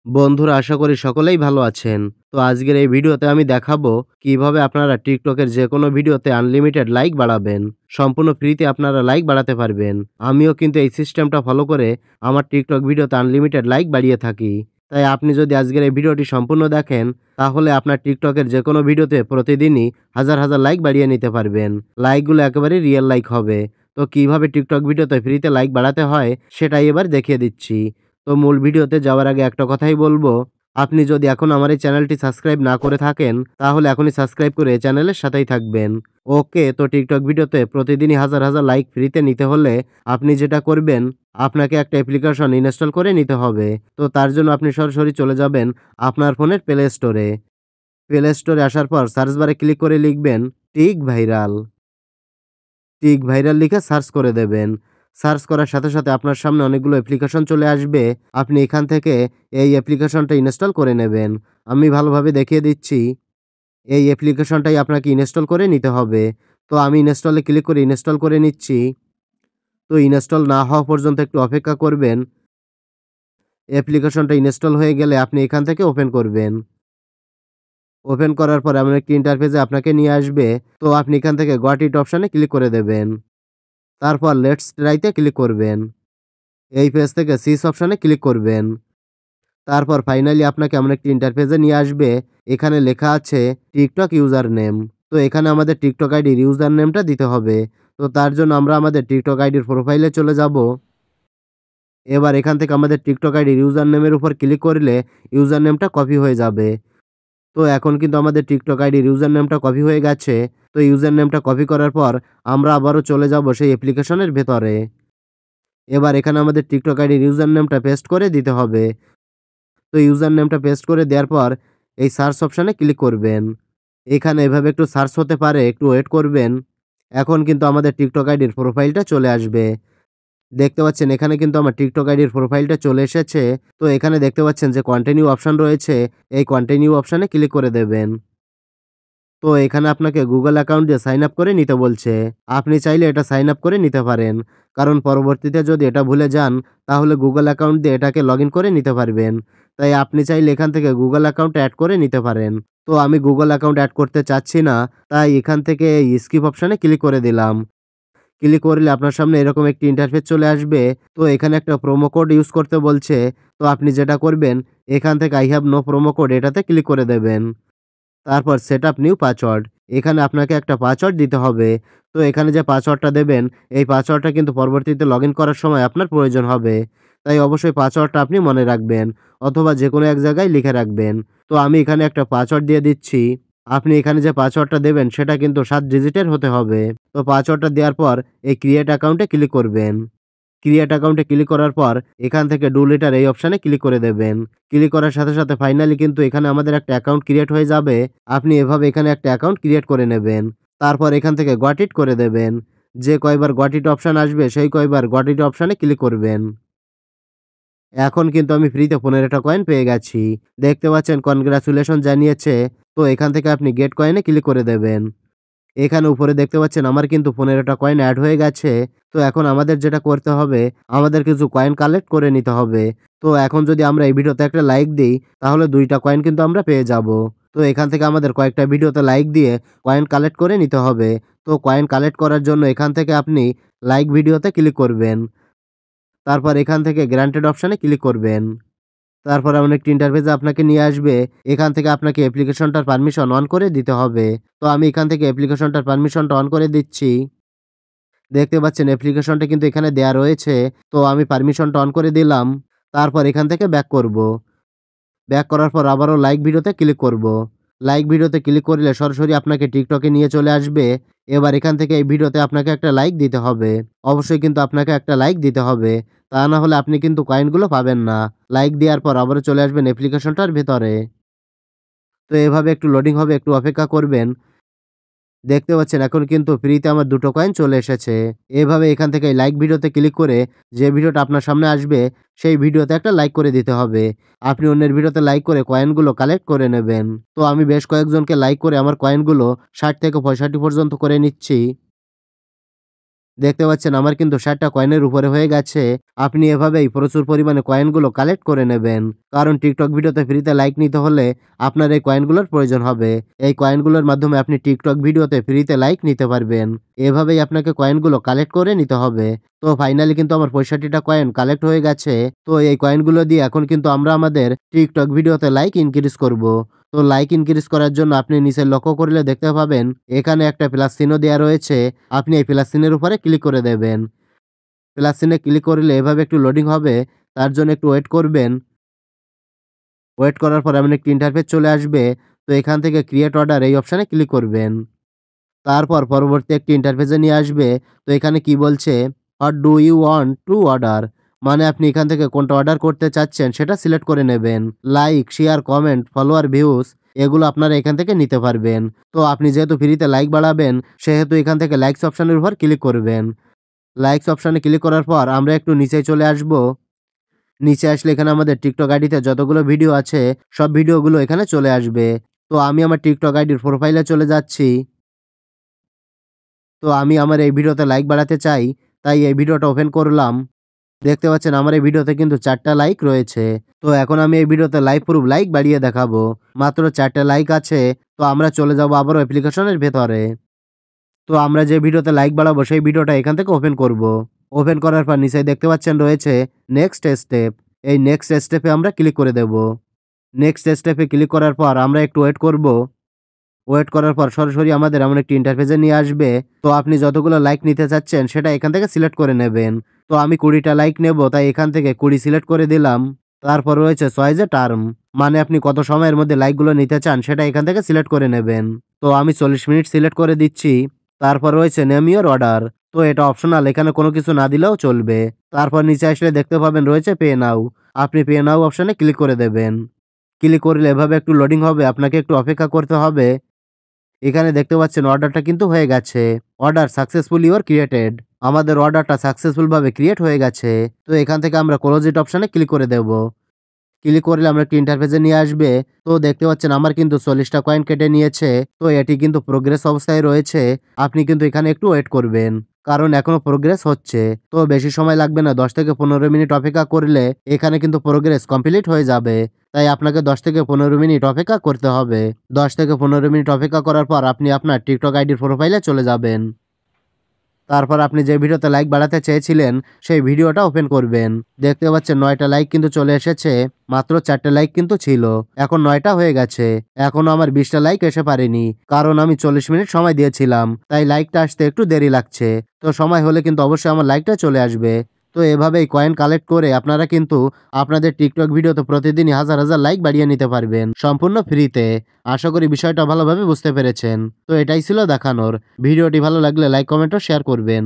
বন্ধুরা আশা করি সকলেই ভালো আছেন। তো আজকের এই ভিডিওতে আমি দেখাবো কিভাবে আপনারা টিকটকের যেকোনো ভিডিওতে আনলিমিটেড লাইক বাড়াবেন। সম্পূর্ণ ফ্রিতে আপনারা লাইক বাড়াতে পারবেন। আমিও কিন্তু এই সিস্টেমটা ফলো করে আমার টিকটক ভিডিওতে আনলিমিটেড লাইক বাড়িয়ে থাকি। তাই আপনি যদি আজকের এই ভিডিওটি সম্পূর্ণ দেখেন, তাহলে আপনার টিকটকের যেকোনো ভিডিওতে প্রতিদিনই হাজার হাজার লাইক বাড়িয়ে নিতে পারবেন। লাইকগুলো একেবারে রিয়েল লাইক হবে। তো কিভাবে টিকটক ভিডিওতে ফ্রিতে লাইক বাড়াতে হয় সেটাই এবার দেখিয়ে দিচ্ছি। তো মূল ভিডিওতে যাওয়ার আগে একটা কথাই বলবো, আপনি যদি এখন আমার এই চ্যানেলটি সাবস্ক্রাইব না করে থাকেন, তাহলে এখনই সাবস্ক্রাইব করে চ্যানেলের সাথেই থাকবেন। ওকে, তো টিকটক ভিডিওতে প্রতিদিনই হাজার হাজার লাইক ফ্রিতে নিতে হলে আপনি যেটা করবেন, আপনাকে একটা অ্যাপ্লিকেশন ইনস্টল করে নিতে হবে। তো তার জন্য আপনি সরাসরি চলে যাবেন আপনার ফোনের প্লে স্টোরে। প্লে স্টোরে আসার পর সার্চ বারে ক্লিক করে লিখবেন টিক ভাইরাল। টিক ভাইরাল লিখে সার্চ করে দেবেন। সার্চ করার সাথে সাথে আপনার সামনে অনেকগুলো অ্যাপ্লিকেশন চলে আসবে। আপনি এখান থেকে এই অ্যাপ্লিকেশনটা ইনস্টল করে নেবেন। আমি ভালোভাবে দেখিয়ে দিচ্ছি। এই অ্যাপ্লিকেশনটাই আপনাকে ইনস্টল করে নিতে হবে। তো আমি ইনস্টলে ক্লিক করে ইনস্টল করে নিচ্ছি। তো ইনস্টল না হওয়া পর্যন্ত একটু অপেক্ষা করবেন। অ্যাপ্লিকেশনটা ইনস্টল হয়ে গেলে আপনি এখান থেকে ওপেন করবেন। ওপেন করার পর এমন একটি ইন্টারফেসে আপনাকে নিয়ে আসবে। তো আপনি এখান থেকে গট ইট অপশনে ক্লিক করে দেবেন। তারপর লেটস ট্রাইতে ক্লিক করবেন। এই পেজ থেকে সিস অপশনে ক্লিক করবেন। তারপর ফাইনালি আপনাকে এমন একটি ইন্টারফেসে নিয়ে আসবে। এখানে লেখা আছে টিকটক ইউজার নেম। তো এখানে আমাদের টিকটক আইডির ইউজার নেমটা দিতে হবে। তো তার জন্য আমরা আমাদের টিকটক আইডির প্রোফাইলে চলে যাব। এবার এখান থেকে আমাদের টিকটক আইডির ইউজার নেমের উপর ক্লিক করলে ইউজার নেমটা কপি হয়ে যাবে। তো এখন কিন্তু আমাদের টিকটক আইডির ইউজার নেমটা কপি হয়ে গেছে। তো ইউজার নেমটা কপি করার পর আমরা আবারও চলে যাব সেই অ্যাপ্লিকেশনের ভেতরে। এবার এখানে আমাদের টিকটক আইডির ইউজার নেমটা পেস্ট করে দিতে হবে। তো ইউজার নেমটা পেস্ট করে দেওয়ার পর এই সার্চ অপশানে ক্লিক করবেন। এখানে এভাবে একটু সার্চ হতে পারে, একটু ওয়েট করবেন। এখন কিন্তু আমাদের টিকটক আইডির প্রোফাইলটা চলে আসবে। দেখতে পাচ্ছেন এখানে কিন্তু আমার টিকটক আইডির প্রোফাইলটা চলে এসেছে। তো এখানে দেখতে পাচ্ছেন যে কন্টিনিউ অপশান রয়েছে, এই কন্টিনিউ অপশানে ক্লিক করে দেবেন। তো এখানে আপনাকে গুগল অ্যাকাউন্ট দিয়ে সাইন আপ করে নিতে বলছে। আপনি চাইলে এটা সাইন আপ করে নিতে পারেন। কারণ পরবর্তীতে যদি এটা ভুলে যান, তাহলে গুগল অ্যাকাউন্ট দিয়ে এটাকে লগইন করে নিতে পারবেন। তাই আপনি চাইলে এখান থেকে গুগল অ্যাকাউন্ট অ্যাড করে নিতে পারেন। তো আমি গুগল অ্যাকাউন্ট অ্যাড করতে চাচ্ছি না, তাই এখান থেকে এই স্কিপ অপশানে ক্লিক করে দিলাম। ক্লিক করলে আপনার সামনে এরকম একটি ইন্টারফেস চলে আসবে। তো এখানে একটা প্রোমো কোড ইউজ করতে বলছে। তো আপনি যেটা করবেন, এখান থেকে I have no promo code এটাতে ক্লিক করে দেবেন। তারপর সেটআপ নিউ পাসওয়ার্ড। এখানে আপনাকে একটা পাসওয়ার্ড দিতে হবে। তো এখানে যে পাসওয়ার্ডটা দেবেন, এই পাসওয়ার্ডটা কিন্তু পরবর্তীতে লগইন করার সময় আপনার প্রয়োজন হবে। তাই অবশ্যই পাসওয়ার্ডটা আপনি মনে রাখবেন অথবা যেকোনো এক জায়গায় লিখে রাখবেন। তো আমি এখানে একটা পাসওয়ার্ড দিয়ে দিচ্ছি। আপনি এখানে যে পাসওয়ার্ডটা দেবেন সেটা কিন্তু 7 ডিজিটের হতে হবে। তো পাসওয়ার্ডটা দেওয়ার পর এই ক্রিয়েট অ্যাকাউন্টে ক্লিক করবেন। ক্রিয়েট অ্যাকাউন্টে ক্লিক করার পর এখান থেকে ডু লেটার এই অপশানে ক্লিক করে দেবেন। ক্লিক করার সাথে সাথে ফাইনালি কিন্তু এখানে আমাদের একটা অ্যাকাউন্ট ক্রিয়েট হয়ে যাবে। আপনি এভাবে এখানে একটা অ্যাকাউন্ট ক্রিয়েট করে নেবেন। তারপর এখান থেকে গট ইট করে দেবেন। যে কয়বার গট ইট অপশান আসবে সেই কয়বার গট ইট অপশানে ক্লিক করবেন। এখন কিন্তু আমি ফ্রিতে 15টা কয়েন পেয়ে গেছি। দেখতে পাচ্ছেন কনগ্রাচুলেশন জানিয়েছে। তো এখান থেকে আপনি গেট কয়েনে ক্লিক করে দেবেন। এখানে উপরে দেখতে পাচ্ছেন আমার কিন্তু 15টা কয়েন এড হয়ে গেছে। তো এখন আমাদের যেটা করতে হবে, আমাদের কিছু কয়েন কালেক্ট করে নিতে হবে। তো এখন যদি আমরা এই ভিডিওতে একটা লাইক দেই, তাহলে 2টা কয়েন কিন্তু আমরা পেয়ে যাব। তো এখান থেকে আমাদের কয়েকটা ভিডিওতে লাইক দিয়ে কয়েন কালেক্ট করে নিতে হবে। তো কয়েন কালেক্ট করার জন্য এখান থেকে আপনি লাইক ভিডিওতে ক্লিক করবেন। তারপর এখান থেকে গ্র্যান্টেড অপশানে ক্লিক করবেন। তারপর এমন একটি ইন্টারফেসে আপনাকে নিয়ে আসবে। এখান থেকে আপনাকে অ্যাপ্লিকেশনটার পারমিশন অন করে দিতে হবে। তো আমি এখান থেকে অ্যাপ্লিকেশনটার পারমিশনটা অন করে দিচ্ছি। দেখতে পাচ্ছেন অ্যাপ্লিকেশনটা কিন্তু এখানে দেয়া রয়েছে। তো আমি পারমিশনটা অন করে দিলাম। তারপর এখান থেকে ব্যাক করব। ব্যাক করার পর আবারও লাইক ভিডিওতে ক্লিক করব। লাইক ভিডিওতে ক্লিক করলে সরাসরি আপনাকে টিকটকে নিয়ে চলে আসবে। এবার এখান থেকে এই ভিডিওতে আপনাকে একটা লাইক দিতে হবে। অবশ্যই কিন্তু আপনাকে একটা লাইক দিতে হবে। তা না হলে আপনি কিন্তু কয়েনগুলো পাবেন না। লাইক দেওয়ার পর আবারও চলে আসবেন অ্যাপ্লিকেশনটার ভেতরে। তো এভাবে একটু লোডিং হবে, একটু অপেক্ষা করবেন। দেখতে পাচ্ছেন এখন কিন্তু ফ্রিতে আমার 2টো কয়েন চলে এসেছে। এভাবে এখান থেকে লাইক ভিডিওতে ক্লিক করে যে ভিডিওটা আপনার সামনে আসবে সেই ভিডিওতে একটা লাইক করে দিতে হবে। আপনি অন্যের ভিডিওতে লাইক করে কয়েনগুলো কালেক্ট করে নেবেন। তো আমি বেশ কয়েকজনকে লাইক করে আমার কয়েনগুলো 60 থেকে 65 পর্যন্ত করে নিচ্ছি। দেখতে পাচ্ছেন আমার কিন্তু 60টা কয়েনের উপরে হয়ে গেছে। আপনি এভাবেই প্রচুর পরিমাণে কয়েনগুলো কালেক্ট করে নেবেন। কারণ টিকটক ভিডিওতে ফ্রিতে লাইক নিতে হলে আপনার এই কয়েনগুলোর প্রয়োজন হবে। এই কয়েনগুলোর মাধ্যমে আপনি টিকটক ভিডিওতে ফ্রিতে লাইক নিতে পারবেন। এভাবেই আপনাকে কয়েনগুলো কালেক্ট করে নিতে হবে। তো ফাইনালি কিন্তু আমার 65টা কয়েন কালেক্ট হয়ে গেছে। তো এই কয়েনগুলো দিয়ে এখন কিন্তু আমরা আমাদের টিকটক ভিডিওতে লাইক ইনক্রিজ করব। তো লাইক ইনক্রিজ করার জন্য আপনি নিচে লক্ষ্য করলে দেখতে পাবেন এখানে একটা প্লাস চিহ্ন দেওয়া রয়েছে। আপনি এই প্লাস চিহ্নের উপরে ক্লিক করে দেবেন। প্লাস চিহ্নে ক্লিক করলে এভাবে একটু লোডিং হবে। তার জন্য একটু ওয়েট করবেন। ওয়েট করার পর এমন একটি ইন্টারফেস চলে আসবে। তো এখান থেকে ক্রিয়েট অর্ডার এই অপশানে ক্লিক করবেন। তারপর পরবর্তী একটি ইন্টারফেসে নিয়ে আসবে। তো এখানে কি বলছে, what do you want to order, মানে আপনি এখান থেকে কোনটা অর্ডার করতে চাচ্ছেন সেটা সিলেক্ট করে নেবেন। Like, share, comment, follower, views এগুলো আপনারা এখান থেকে নিতে পারবেন। তো আপনি যেহেতু ফ্রিতে লাইক বাড়াবেন সেহেতু এখান থেকে লাইকস অপশানের উপর ক্লিক করবেন। লাইকস অপশানে ক্লিক করার পর আমরা একটু নিচে চলে আসব। নিচে আসলে এখানে আমাদের টিকটক আইডিতে যতগুলো ভিডিও আছে সব ভিডিওগুলো এখানে চলে আসবে। তো আমি আমার টিকটক আইডির প্রোফাইলে চলে যাচ্ছি। তো আমি আমার এই ভিডিওতে লাইক বাড়াতে চাই, তাই এই ভিডিওটা ওপেন করলাম। দেখতে পাচ্ছেন আমার এই ভিডিওতে কিন্তু 4টা লাইক রয়েছে। তো এখন আমি এই ভিডিওতে লাইভ প্রুফ লাইক বাড়িয়ে দেখাবো। মাত্র 4টা লাইক আছে। তো আমরা চলে যাব আবারও অ্যাপ্লিকেশনের ভেতরে। তো আমরা যে ভিডিওতে লাইক বাড়াবো সেই ভিডিওটা এখান থেকে ওপেন করব। ওপেন করার পর নিচে দেখতে পাচ্ছেন রয়েছে নেক্সট স্টেপ। এই নেক্সট স্টেপে আমরা ক্লিক করে দেব। নেক্সট স্টেপে ক্লিক করার পর আমরা একটু ওয়েট করব। ওয়েট করার পর সরাসরি আমাদের এমন একটি ইন্টারফেসে নিয়ে আসবে। তো আপনি যতগুলো লাইক নিতে চাচ্ছেন সেটা এখান থেকে সিলেক্ট করে নেবেন। তো আমি 20টা লাইক নেব, তাই এখান থেকে 20 সিলেক্ট করে দিলাম। তারপর রয়েছে চয়েস এ টার্ম, মানে আপনি কত সময়ের মধ্যে লাইকগুলো নিতে চান সেটা এখান থেকে সিলেক্ট করে নেবেন। তো আমি 40 মিনিট সিলেক্ট করে দিচ্ছি। তারপর রয়েছে নেম ইওর অর্ডার। তো এটা অপশনাল, এখানে কোনো কিছু না দিলেও চলবে। তারপর নিচে আসলে দেখতে পাবেন রয়েছে পে নাও। আপনি পে নাও অপশনে ক্লিক করে দেবেন। ক্লিক করলে এভাবে একটু লোডিং হবে, আপনাকে একটু অপেক্ষা করতে হবে। এখানে দেখতে পাচ্ছেন অর্ডারটা কিন্তু হয়ে গেছে। অর্ডার সাকসেসফুলি ওর ক্রিয়েটেড। আমাদের অর্ডারটা সাকসেসফুল ভাবে ক্রিয়েট হয়ে গেছে। তো এখান থেকে আমরা ক্লোজ ইট অপশনে ক্লিক করে দেব। ক্লিক করলে আমরা একটি ইন্টারফেসে নিয়ে আসবে। তো দেখতে পাচ্ছেন আমার কিন্তু 40টা কয়েন কেটে নিয়েছে। তো এটি কিন্তু প্রোগ্রেস অবস্থায় রয়েছে। আপনি কিন্তু এখানে একটু ওয়েট করবেন, কারণ এখনো প্রোগ্রেস হচ্ছে। তো বেশি সময় লাগবে না, 10 থেকে 15 মিনিট অপেক্ষা করলে এখানে কিন্তু প্রোগ্রেস কমপ্লিট হয়ে যাবে। তাই আপনাকে 10 থেকে 15 মিনিট অপেক্ষা করতে হবে। 10 থেকে 15 মিনিট অপেক্ষা করার পর আপনি আপনার টিকটক আইডির প্রোফাইলে চলে যাবেন। তারপর আপনি যে ভিডিওতে লাইক বাড়াতে চেয়েছিলেন সেই ভিডিওটা ওপেন করবেন। দেখতে পাচ্ছেন 9টা লাইক কিন্তু চলে এসেছে। মাত্র 4টে লাইক কিন্তু ছিল, এখন 9টা হয়ে গেছে। এখনো আমার 20টা লাইক এসে পারেনি, কারণ আমি 40 মিনিট সময় দিয়েছিলাম, তাই লাইকটা আসতে একটু দেরি লাগছে। তো সময় হলে কিন্তু অবশ্যই আমার লাইকটা চলে আসবে। তো এভাবেই কয়েন কালেক্ট করে আপনারা কিন্তু আপনাদের টিকটক ভিডিওতে প্রতিদিনই হাজার হাজার লাইক বাড়িয়ে নিতে পারবেন সম্পূর্ণ ফ্রিতে। আশা করি বিষয়টা ভালোভাবে বুঝতে পেরেছেন। তো এটাই ছিল দেখানোর। ভিডিওটি ভালো লাগলে লাইক, কমেন্ট ও শেয়ার করবেন।